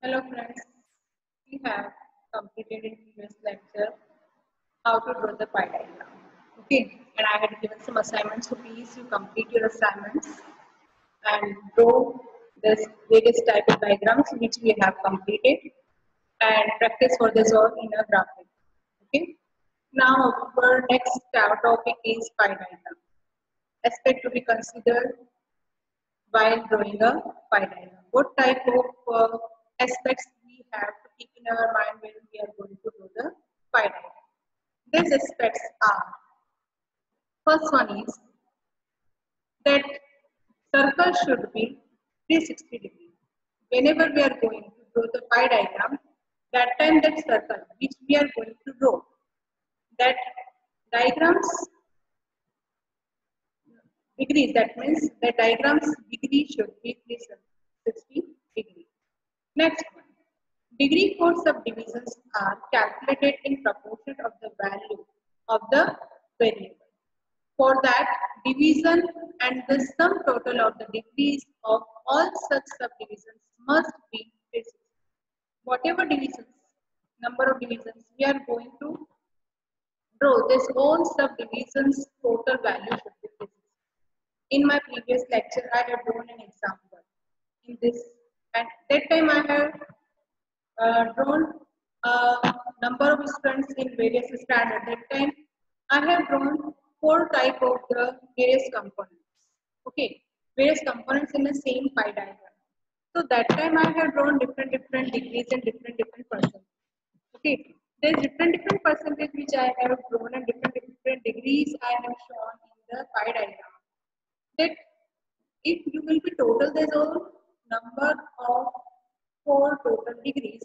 Hello friends, we have completed in previous lecture how to draw the pie diagram. Okay, and I had given some assignments, so please you complete your assignments and draw this various type of diagrams which we have completed and practice for this all in a graphic. Okay, now our next topic is pie diagram. Aspect to be considered while drawing a pie diagram. What type of aspects we have to keep in our mind when we are going to draw the pie diagram? These aspects are, first one is that circle should be 360 degrees. Whenever we are going to draw the pie diagram, that time that circle which we are going to draw, that diagrams degrees, that means the diagram's degree should be 360 degrees. Next one. Degree for subdivisions are calculated in proportion of the value of the variable. For that, division and the sum total of the degrees of all such subdivisions must be 360. Whatever divisions, number of divisions we are going to draw, this all subdivisions total value should be 360. In my previous lecture, I have drawn an example in this, and that time I have drawn a number of students in various standards. That time I have drawn 4 type of the various components. Okay, various components in the same pie diagram. So that time I have drawn different degrees and different percentages. Okay, there's different percentage which I have drawn and different degrees I have shown in the pie diagram. That if you will be total there's a number of 4 total degrees,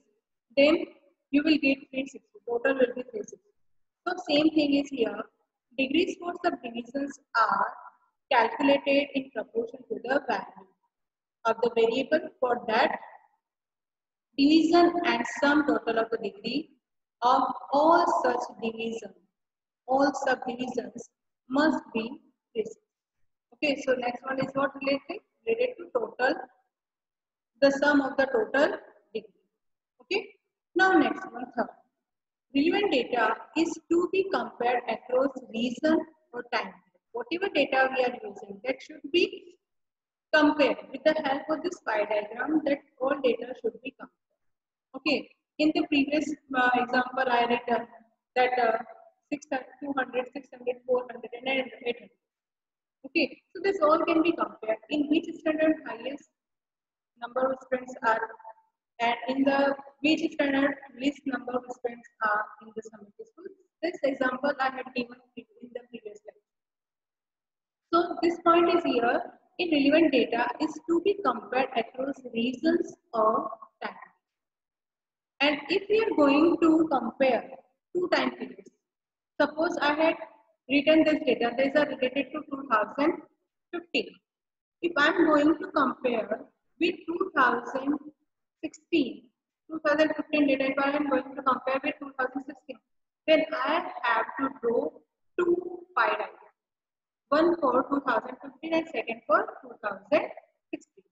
then you will get 360. Total will be 360. So same thing is here. Degrees for subdivisions are calculated in proportion to the value of the variable. For that, division and sum total of the degree of all such divisions, all subdivisions must be 360. Okay, so next one is what related? Related to total, the sum of the total degree. Okay, now next one, third. Relevant data is to be compared across region or time. Whatever data we are using, that should be compared with the help of this pie diagram, that all data should be compared. Okay, in the previous example, I written that 200, 600, 400 and 800. Okay, so this all can be compared. In which standard highest number of students are, and in the which standard least number of students are in the summitee school. This example I had given in the previous lecture. So this point is here. Irrelevant data is to be compared across regions or time. And if we are going to compare 2 time periods, suppose I had written this data, these are related to 2015. If I am going to compare with 2016, 2015 data, if I am going to compare with 2016, then I have to draw 2 pie diagrams. One for 2015 and second for 2016.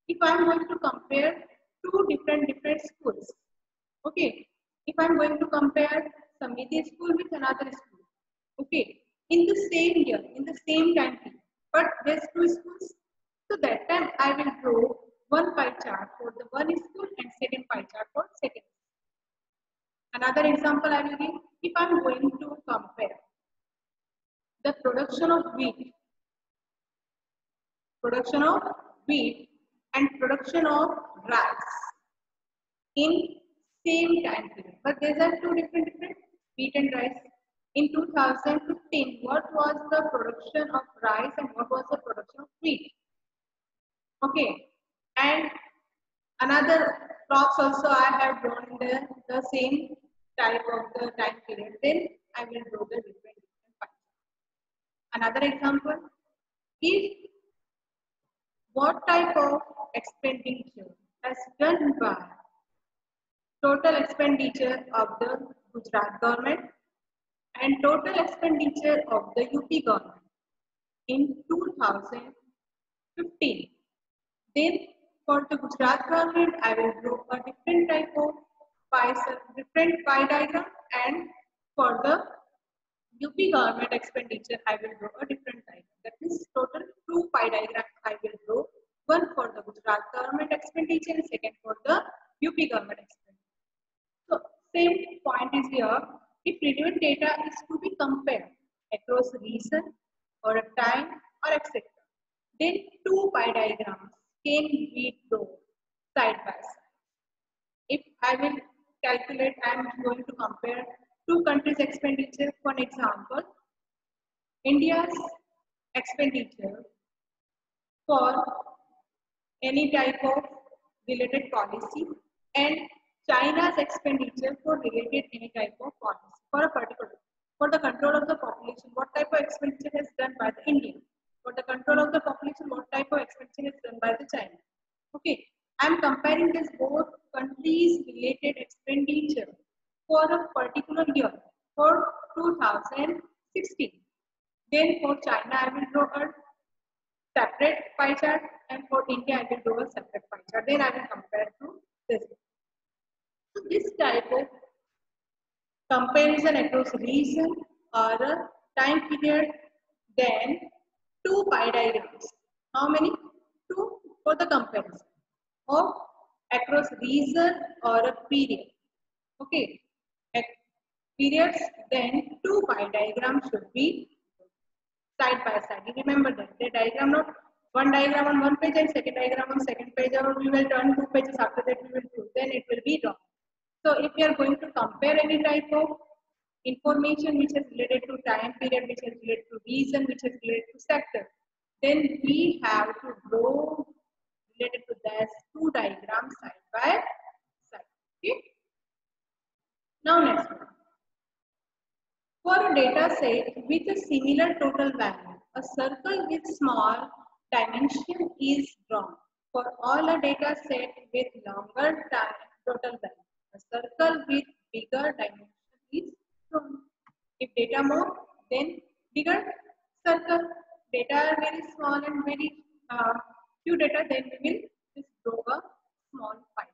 If I am going to compare 2 different schools, okay, if I am going to compare Samiti school with another school, okay, in the same year, in the same time period, but there's 2 schools, so that time I will draw one pie chart for the one school and second pie chart for second. Another example I will give, if I am going to compare the production of wheat and production of rice in same time period, but these are 2 different wheat and rice. In 2015, what was the production of rice and what was the production of wheat? Okay, and another crops also I have drawn in the same type of the time period. Then I will draw the different parts. Another example, if what type of expenditure has done by total expenditure of the Gujarat government and total expenditure of the UP government in 2015, then For the Gujarat government, I will draw a different type of different pie diagram, and for the UP government expenditure, I will draw a different type. That means total two pie diagrams I will draw. One for the Gujarat government expenditure and second for the UP government expenditure. So same point is here. If relevant data is to be compared across region or a time or etc., then two pie diagrams can be drawn side by side. If I will calculate, I am going to compare two countries' expenditure. For example, India's expenditure for any type of related policy and China's expenditure for related any type of policy for a particular. For the control of the population, what type of expenditure is done by the India? For the control of the population, what type of expenditure is done by the China? Okay, I am comparing this both countries related expenditure for a particular year for 2016. Then for China, I will draw a separate pie chart, and for India, I will draw a separate pie chart. Then I will compare to this. So this type of comparison across region or a time period, then two pie diagrams. How many? Two for the comparison of across region or a period. Okay, at periods, then two pie diagrams should be side by side. You remember that the diagram, not one diagram on one page and second diagram on second page, or we will turn two pages after that we will do. Then it will be wrong. So if we are going to compare any type of information which is related to time period, which is related to region, which is related to sector, then we have to draw related to this two diagrams side by side. Okay. Now next one. For a data set with a similar total value, a circle with small dimension is drawn. For all a data set with longer time total value, a circle with bigger dimension is drawn. If data more, then bigger circle. Data are very small and very few data, then we will just draw a small pie.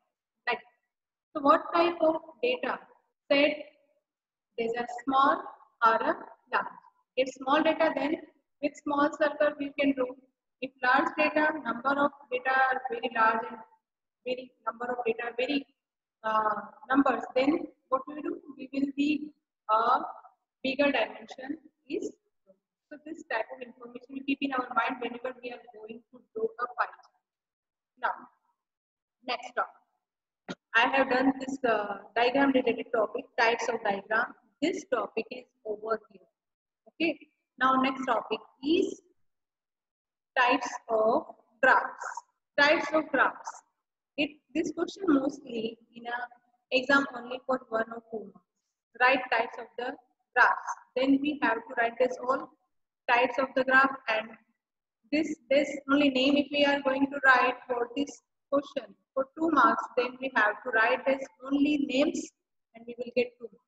Like, so what type of data set is a small or a large? If small data, then with small circle we can do. If large data, number of data are very large and very number of data very numbers, then what we do? We will be a bigger dimension is. So this type of information we keep in our mind whenever we are going to draw a pie chart. Now, next topic. I have done this diagram related topic, types of diagram. This topic is over here. Okay. Now next topic is types of graphs. Types of graphs. This question mostly in a exam only for 1 or 2 marks. Write types of the graphs. Then we have to write this all types of the graph, and this only name if we are going to write for this question for 2 marks, then we have to write this only names and we will get 2 marks.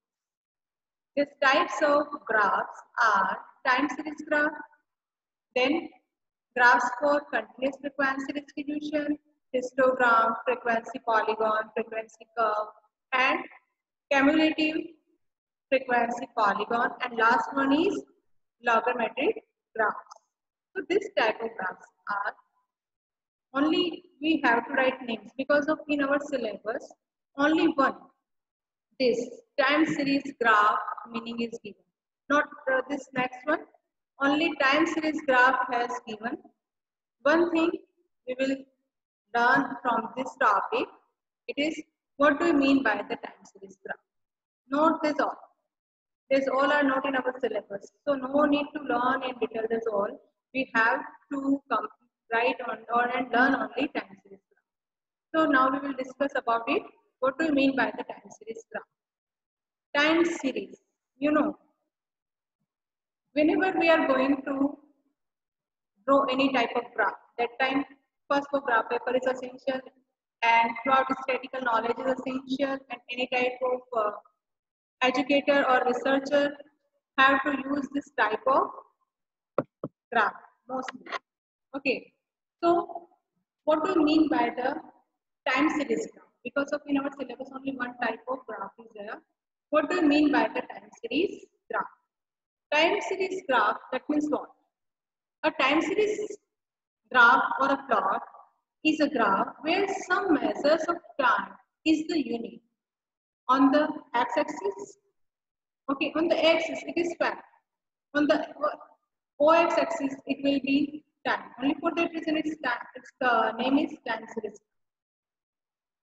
These types of graphs are time series graph, then graphs for continuous frequency distribution, histogram, frequency polygon, frequency curve, and cumulative frequency polygon, and last one is logarithmic graphs. So this type of graphs are only we have to write names because of in our syllabus only one this time series graph meaning is given. Not this next one. Only time series graph has given. One thing we will learn from this topic, it is what do you mean by the time series graph. Note this all. This all are not in our syllabus. So no need to learn in detail this all. We have to write on and learn only time series graph. So now we will discuss about it. What do you mean by the time series graph? Time series, you know, whenever we are going to draw any type of graph, that time first for graph paper is essential and throughout statistical knowledge is essential, and any type of educator or researcher have to use this type of graph mostly. Okay, so What do you mean by the time series graph? Because of in our syllabus only one type of graph is there. What do you mean by the time series graph? Time series graph, that means what? A time series graph or a plot is a graph where some measures of time is the unit. On the x-axis, okay, on the x-axis it is fact. On the o-x-axis it will be time. Only for that reason it's time. Its name is time series.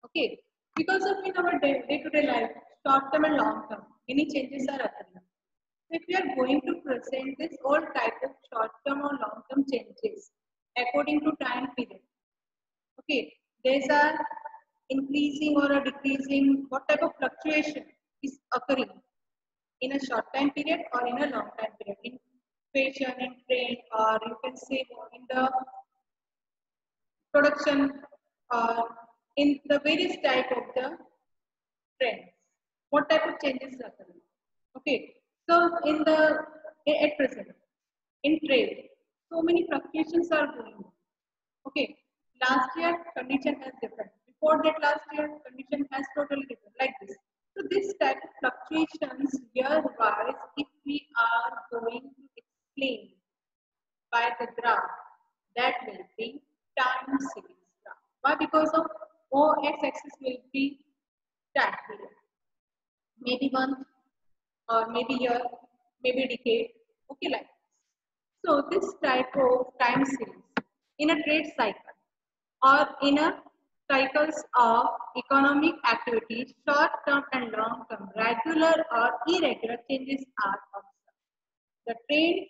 Okay, because of in our day-to-day life, short term and long term, many changes are occurring. If we are going to present this all type of short term or long term changes according to time period. Okay, these are increasing or a decreasing, what type of fluctuation is occurring in a short time period or in a long time period, in fashion and trend, or you can say in the production or in the various type of the trends. What type of changes is occurring? Okay, so at present in trade, so many fluctuations are going on. Okay, last year condition has different. Before that last year condition has totally different like this. So this type of fluctuations year wise, if we are going to explain by the graph, that will be time series graph. Why? Because of OX-axis will be time period, maybe month or maybe year, maybe decade. Okay, like this. So this type of time series in a trade cycle or in a cycles of economic activities, short term and long term, regular or irregular changes are observed. The trends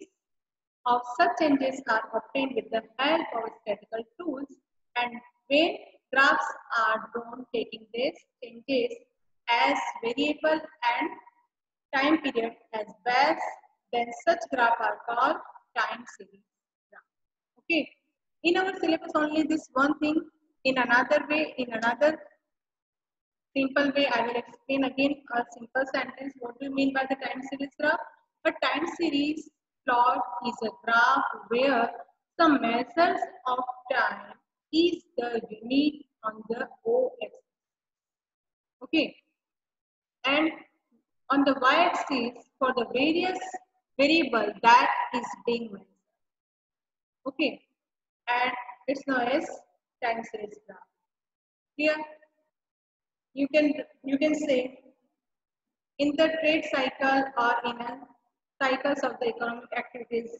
of such changes are obtained with the help of statistical tools, and when graphs are drawn taking these changes as variable and time period as best, then such graph are called time series graph. Okay. In our syllabus only this one thing. In another way, in another simple way, I will explain again a simple sentence. What do you mean by the time series graph? A time series plot is a graph where the measures of time is the unit on the OX. Okay. And on the y-axis for the various variable that is being measured. Okay. And it's known as time series graph. Here you can say in the trade cycle or in a cycles of the economic activities,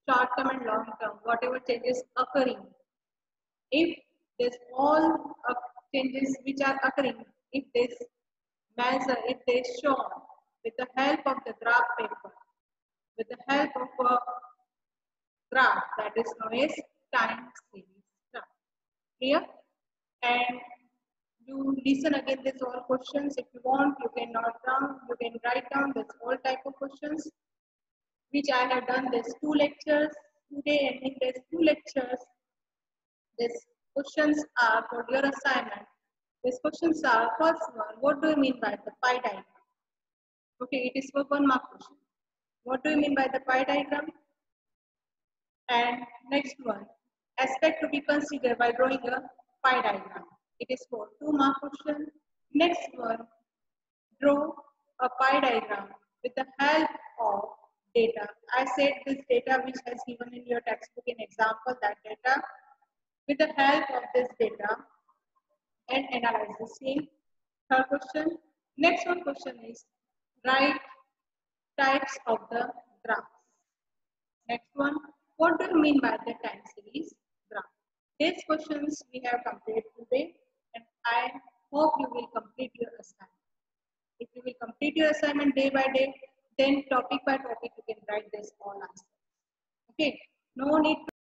short term and long term, whatever changes occurring, if there's all changes which are occurring, if this measure, if they shown with the help of the graph paper, with the help of a graph that is known as time series graph. Clear? And you listen again this all questions. If you want, you can note down, you can write down this all type of questions which I have done this 2 lectures today, and in these 2 lectures these questions are for your assignment. These questions are first one, what do you mean by the pie diagram? Okay, it is for 1 mark question. What do you mean by the pie diagram? And next one, aspect to be considered by drawing a pie diagram. It is for 2 mark question. Next one, draw a pie diagram with the help of data. I said this data which has given in your textbook in example, that data, with the help of this data and analyze the same. Third question. Next one question is write types of the graphs. Next one, what do you mean by the time series graph? These questions we have completed today, and I hope you will complete your assignment. If you will complete your assignment day by day, then topic by topic you can write this all answers. Okay, no need to